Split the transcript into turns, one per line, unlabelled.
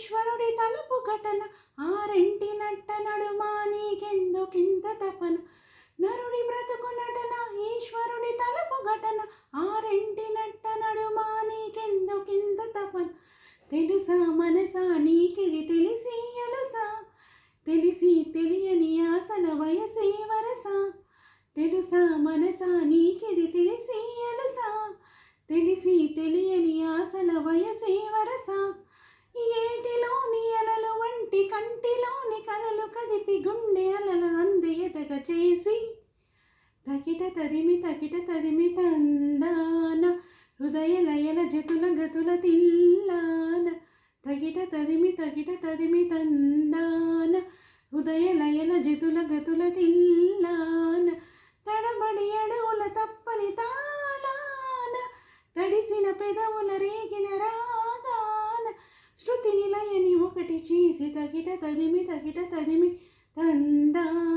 ఈశ్వరుడి తలుపు ఘటన ఆరెంటి నట్ట నడుమా నీకెందుకింత తపన నరుడి బ్రతుకు నటన ఈశ్వరుడి తలుపు ఘటన ఆరెంటి నట్ట నడుమా నీకెందుకింత తపన తెలుసా మనసా నీకిది తెలిసి అలసా తెలిసి తెలియని ఆసన వయసే వరసా తెలుసా మనసా నీకిది తెలిసి అలసా తెలిసి తెలియని ఆసన వయసే వరసా ఏటిలోని అలలు వంటి కంటిలోని కలలు కదిపి గుండె అలలు అందెయతగ చేసి తకిట తదిమి తందాన హృదయ లయల జతుల గతుల తిల్లాన తకిట తదిమి తందాన హృదయ లయల జతుల గతుల తిల్లాన తడబడి అడవుల తప్పని తాళాన తడిసిన పెదవుల రేగిన రాగాన శృతి నిలయని ఒకటి చేసి తకిట తదిమి తందాన